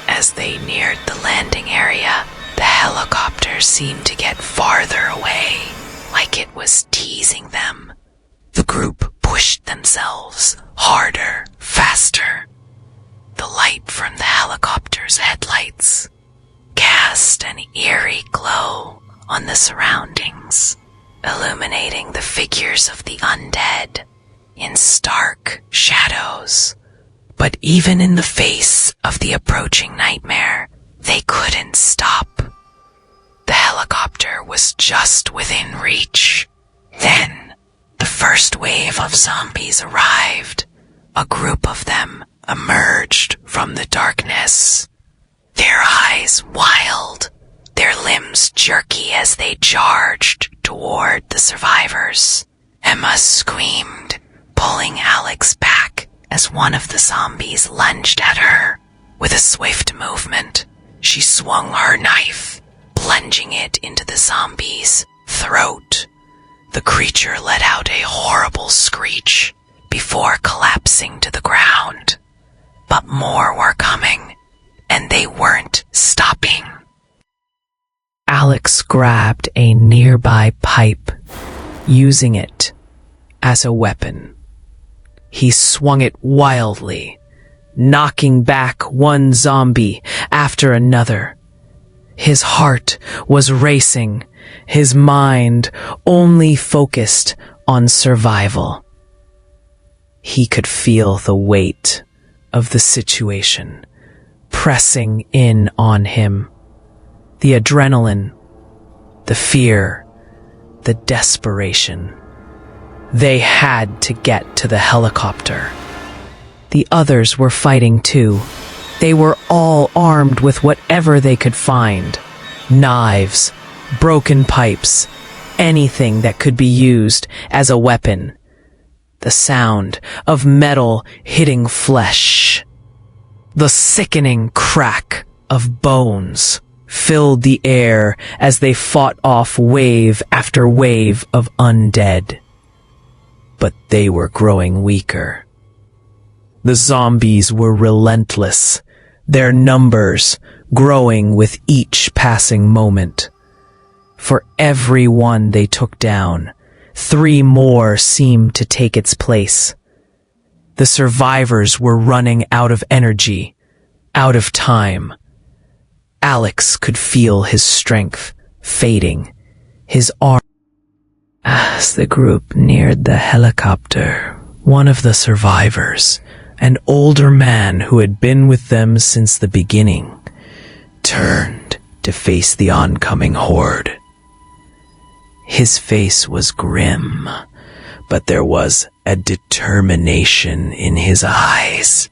As they neared the landing area, the helicopter seemed to get farther away, like it was teasing them. The group pushed themselves harder, faster. The light from the helicopter's headlights cast an eerie glow on the surroundings, illuminating the figures of the undead in stark shadows. But even in the face of the approaching nightmare, they couldn't stop. The helicopter was just within reach. Then, the first wave of zombies arrived. A group of them emerged from the darkness, their eyes wild, their limbs jerky as they charged toward the survivors. Emma screamed, pulling Alex back as one of the zombies lunged at her. With a swift movement, she swung her knife, plunging it into the zombie's throat. The creature let out a horrible screech before collapsing to the ground. But more were coming, and they weren't stopping. Alex grabbed a nearby pipe, using it as a weapon. He swung it wildly, knocking back one zombie after another. His heart was racing, his mind only focused on survival. He could feel the weight of the situation pressing in on him. The adrenaline, the fear, the desperation. They had to get to the helicopter. The others were fighting too. They were all armed with whatever they could find. Knives, broken pipes, anything that could be used as a weapon. The sound of metal hitting flesh. The sickening crack of bones filled the air as they fought off wave after wave of undead. But they were growing weaker. The zombies were relentless, their numbers growing with each passing moment. For every one they took down, 3 more seemed to take its place. The survivors were running out of energy, out of time. Alex could feel his strength fading, his arm. As the group neared the helicopter, one of the survivors, an older man who had been with them since the beginning, turned to face the oncoming horde. His face was grim, but there was a determination in his eyes.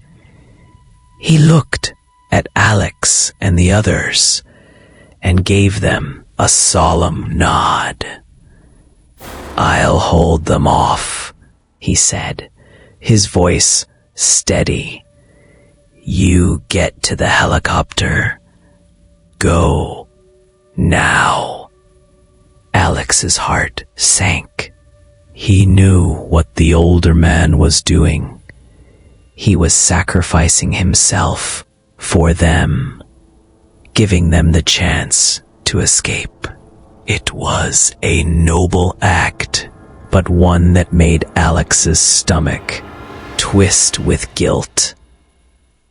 He looked at Alex and the others and gave them a solemn nod. "I'll hold them off," he said, his voice steady. "You get to the helicopter. Go. Now." Alex's heart sank. He knew what the older man was doing. He was sacrificing himself for them, giving them the chance to escape. It was a noble act, but one that made Alex's stomach twist with guilt.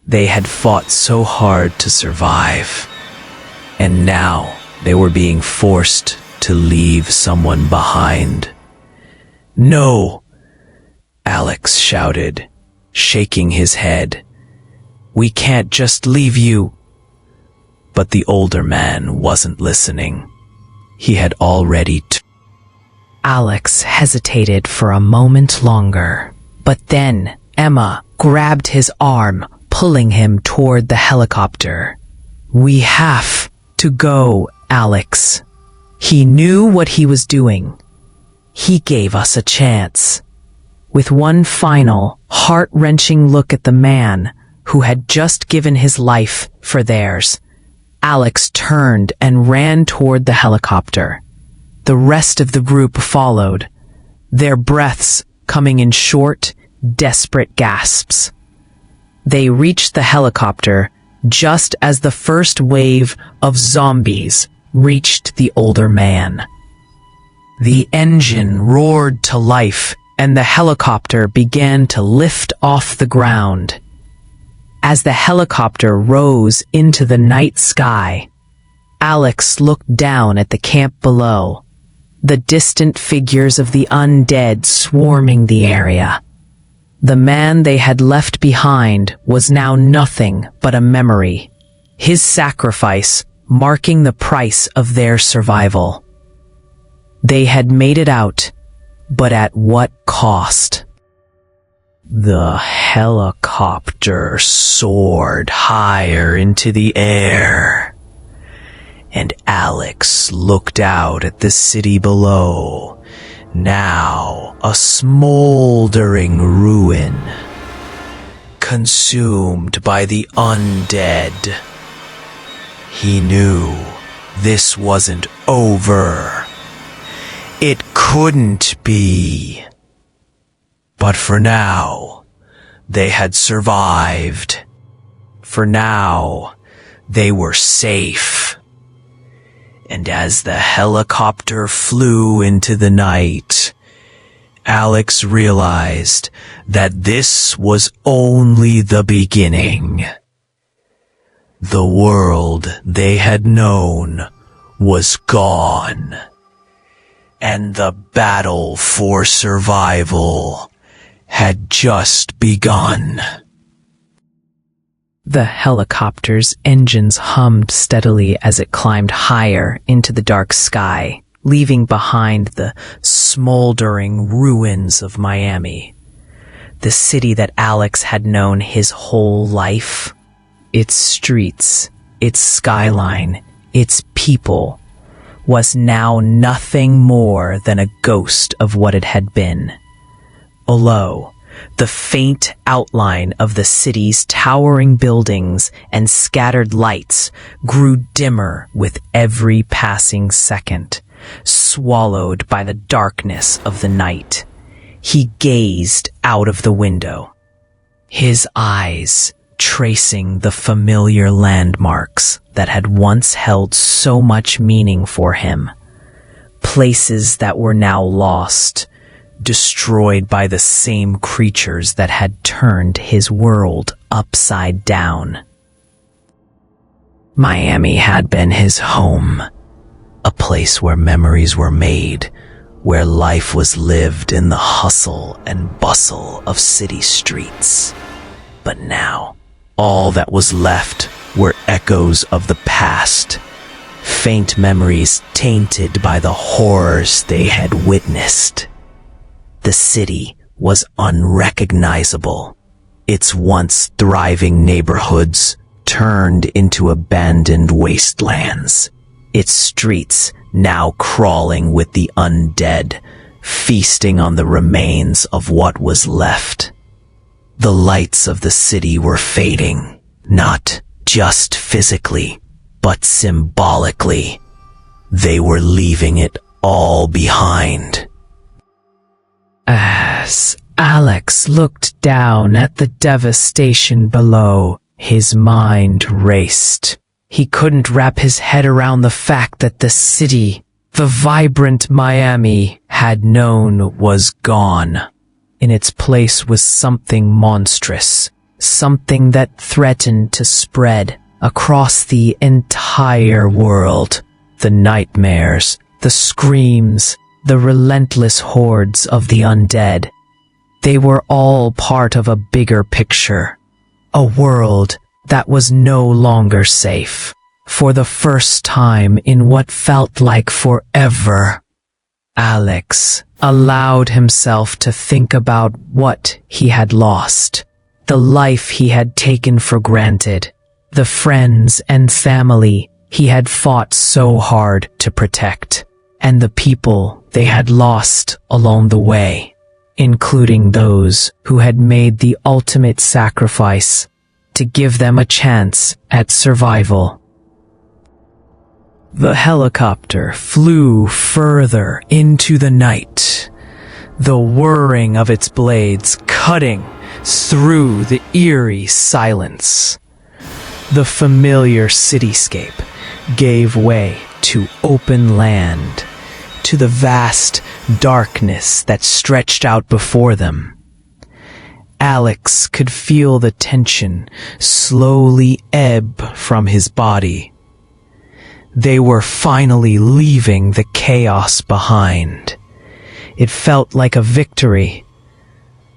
They had fought so hard to survive, and now they were being forced to leave someone behind. "No!" Alex shouted, shaking his head. "We can't just leave you." But the older man wasn't listening. he had already Alex hesitated for a moment longer, but then Emma grabbed his arm, pulling him toward the helicopter. "We have to go, Alex." He knew what he was doing. He gave us a chance. With one final, heart-wrenching look at the man who had just given his life for theirs, Alex turned and ran toward the helicopter. The rest of the group followed, their breaths coming in short, desperate gasps. They reached the helicopter just as the first wave of zombies reached the older man. The engine roared to life, and the helicopter began to lift off the ground. As the helicopter rose into the night sky, Alex looked down at the camp below, the distant figures of the undead swarming the area. The man they had left behind was now nothing but a memory, his sacrifice marking the price of their survival. They had made it out, but at what cost? The helicopter soared higher into the air, and Alex looked out at the city below, now a smoldering ruin, consumed by the undead. He knew this wasn't over. It couldn't be. But for now, they had survived. For now, they were safe. And as the helicopter flew into the night, Alex realized that this was only the beginning. The world they had known was gone, and the battle for survival had just begun. The helicopter's engines hummed steadily as it climbed higher into the dark sky, leaving behind the smoldering ruins of Miami, the city that Alex had known his whole life. Its streets, its skyline, its people was now nothing more than a ghost of what it had been. Below, the faint outline of the city's towering buildings and scattered lights grew dimmer with every passing second, swallowed by the darkness of the night. He gazed out of the window, his eyes tracing the familiar landmarks that had once held so much meaning for him. Places that were now lost, destroyed by the same creatures that had turned his world upside down. Miami had been his home, a place where memories were made, where life was lived in the hustle and bustle of city streets. But now, all that was left were echoes of the past, faint memories tainted by the horrors they had witnessed. The city was unrecognizable, its once thriving neighborhoods turned into abandoned wastelands, its streets now crawling with the undead, feasting on the remains of what was left. The lights of the city were fading, not just physically, but symbolically. They were leaving it all behind. As Alex looked down at the devastation below, his mind raced. He couldn't wrap his head around the fact that the city, the vibrant Miami had known, was gone. In its place was something monstrous, something that threatened to spread across the entire world. The nightmares, the screams, the relentless hordes of the undead. They were all part of a bigger picture, a world that was no longer safe, For the first time in what felt like forever, Alex allowed himself to think about what he had lost, the life he had taken for granted, the friends and family he had fought so hard to protect, and the people they had lost along the way, including those who had made the ultimate sacrifice to give them a chance at survival. The helicopter flew further into the night, the whirring of its blades cutting through the eerie silence. The familiar cityscape gave way to open land, to the vast darkness that stretched out before them. Alex could feel the tension slowly ebb from his body. They were finally leaving the chaos behind. It felt like a victory,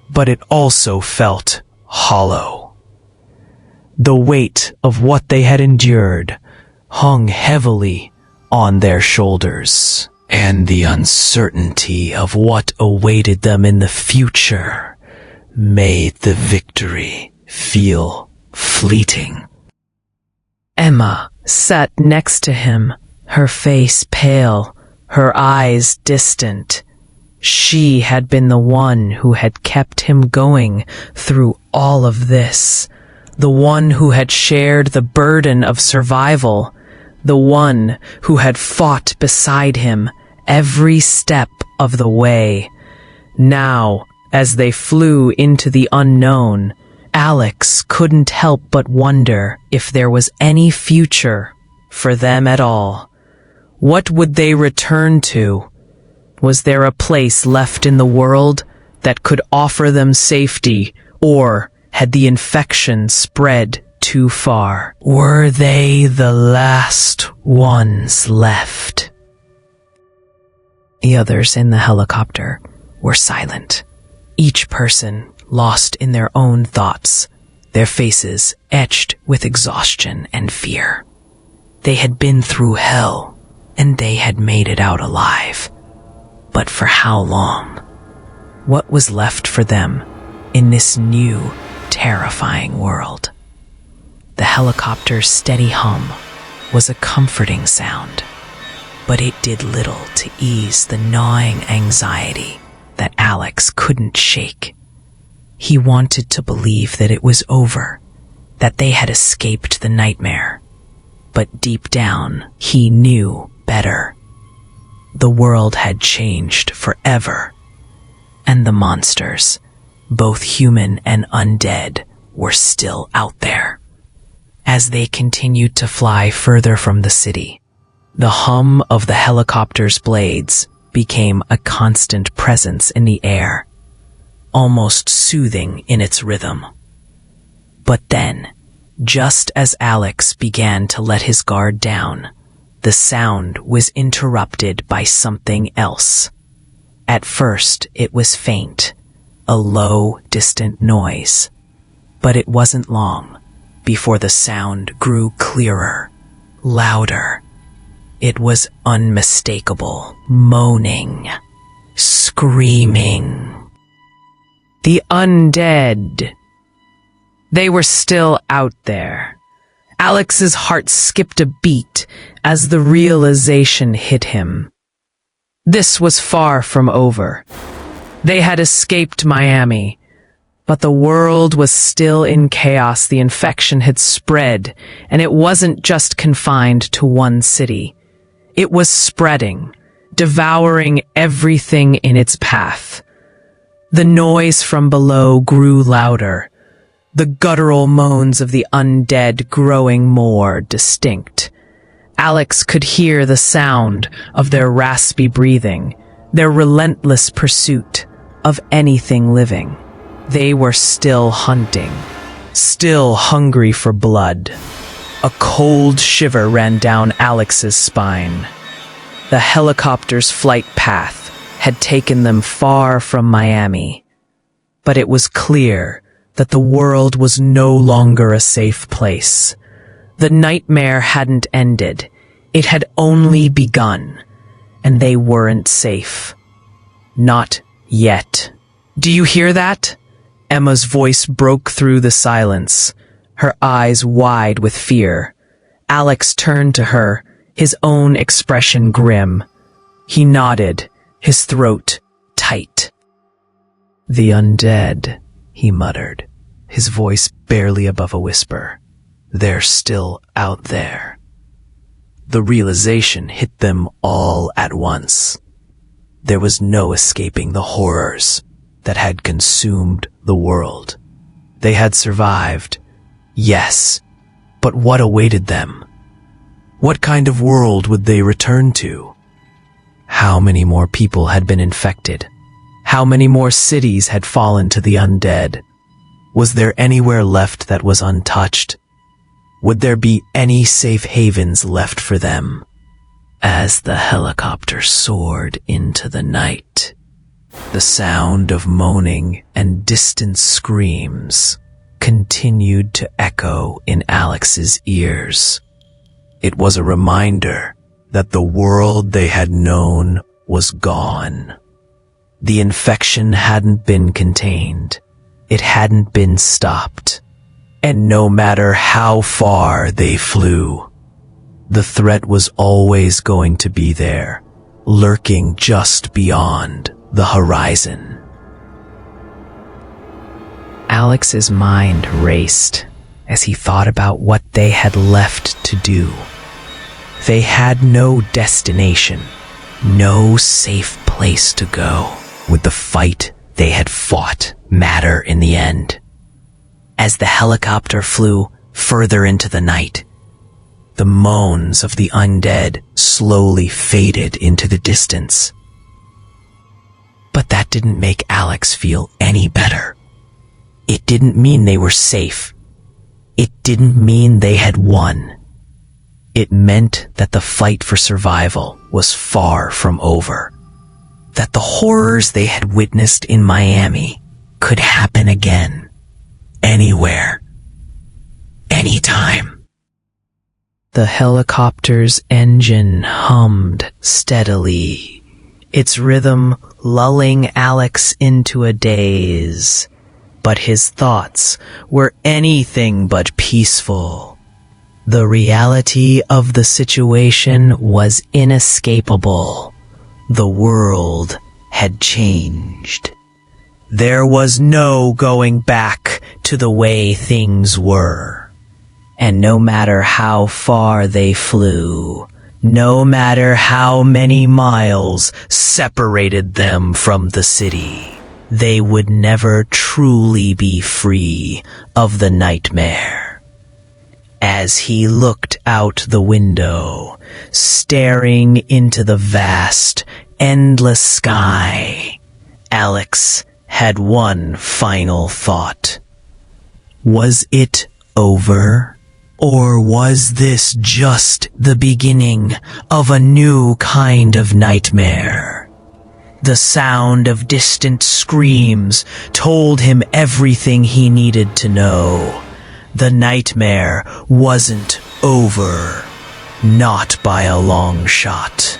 but it also felt hollow. The weight of what they had endured hung heavily on their shoulders, and the uncertainty of what awaited them in the future made the victory feel fleeting. Emma sat next to him, her face pale, her eyes distant. She had been the one who had kept him going through all of this, the one who had shared the burden of survival, the one who had fought beside him every step of the way. Now, as they flew into the unknown, Alex couldn't help but wonder if there was any future for them at all. What would they return to? Was there a place left in the world that could offer them safety, or had the infection spread too far? Were they the last ones left? The others in the helicopter were silent, each person lost in their own thoughts, their faces etched with exhaustion and fear. They had been through hell, and they had made it out alive. But for how long? What was left for them in this new, terrifying world? The helicopter's steady hum was a comforting sound, but it did little to ease the gnawing anxiety that Alex couldn't shake. He wanted to believe that it was over, that they had escaped the nightmare. But deep down, he knew better. The world had changed forever, and the monsters, both human and undead, were still out there. As they continued to fly further from the city, the hum of the helicopter's blades became a constant presence in the air, almost soothing in its rhythm. But then, just as Alex began to let his guard down, the sound was interrupted by something else. At first, it was faint, a low, distant noise. But it wasn't long before the sound grew clearer, louder. It was unmistakable, moaning, screaming. The undead. They were still out there. Alex's heart skipped a beat as the realization hit him. This was far from over. They had escaped Miami, but the world was still in chaos. The infection had spread, and it wasn't just confined to one city. It was spreading, devouring everything in its path. The noise from below grew louder, the guttural moans of the undead growing more distinct. Alex could hear the sound of their raspy breathing, their relentless pursuit of anything living. They were still hunting, still hungry for blood. A cold shiver ran down Alex's spine. The helicopter's flight path had taken them far from Miami, but it was clear that the world was no longer a safe place. The nightmare hadn't ended. It had only begun, and they weren't safe. Not yet. "Do you hear that?" Emma's voice broke through the silence, her eyes wide with fear. Alex turned to her, his own expression grim. He nodded, his throat tight. "The undead," he muttered, his voice barely above a whisper. "They're still out there." The realization hit them all at once. There was no escaping the horrors that had consumed the world. They had survived, yes, but what awaited them? What kind of world would they return to? How many more people had been infected? How many more cities had fallen to the undead? Was there anywhere left that was untouched? Would there be any safe havens left for them? As the helicopter soared into the night, the sound of moaning and distant screams continued to echo in Alex's ears. It was a reminder that the world they had known was gone. The infection hadn't been contained. It hadn't been stopped. And no matter how far they flew, the threat was always going to be there, lurking just beyond the horizon. Alex's mind raced as he thought about what they had left to do. They had no destination, no safe place to go. Would the fight they had fought matter in the end? As the helicopter flew further into the night, the moans of the undead slowly faded into the distance. But that didn't make Alex feel any better. It didn't mean they were safe. It didn't mean they had won. It meant that the fight for survival was far from over. That the horrors they had witnessed in Miami could happen again. Anywhere. Anytime. The helicopter's engine hummed steadily, its rhythm lulling Alex into a daze. But his thoughts were anything but peaceful. The reality of the situation was inescapable. The world had changed. There was no going back to the way things were. And no matter how far they flew, no matter how many miles separated them from the city, they would never truly be free of the nightmare. As he looked out the window, staring into the vast, endless sky, Alex had one final thought. Was it over? Or was this just the beginning of a new kind of nightmare? The sound of distant screams told him everything he needed to know. The nightmare wasn't over. Not by a long shot.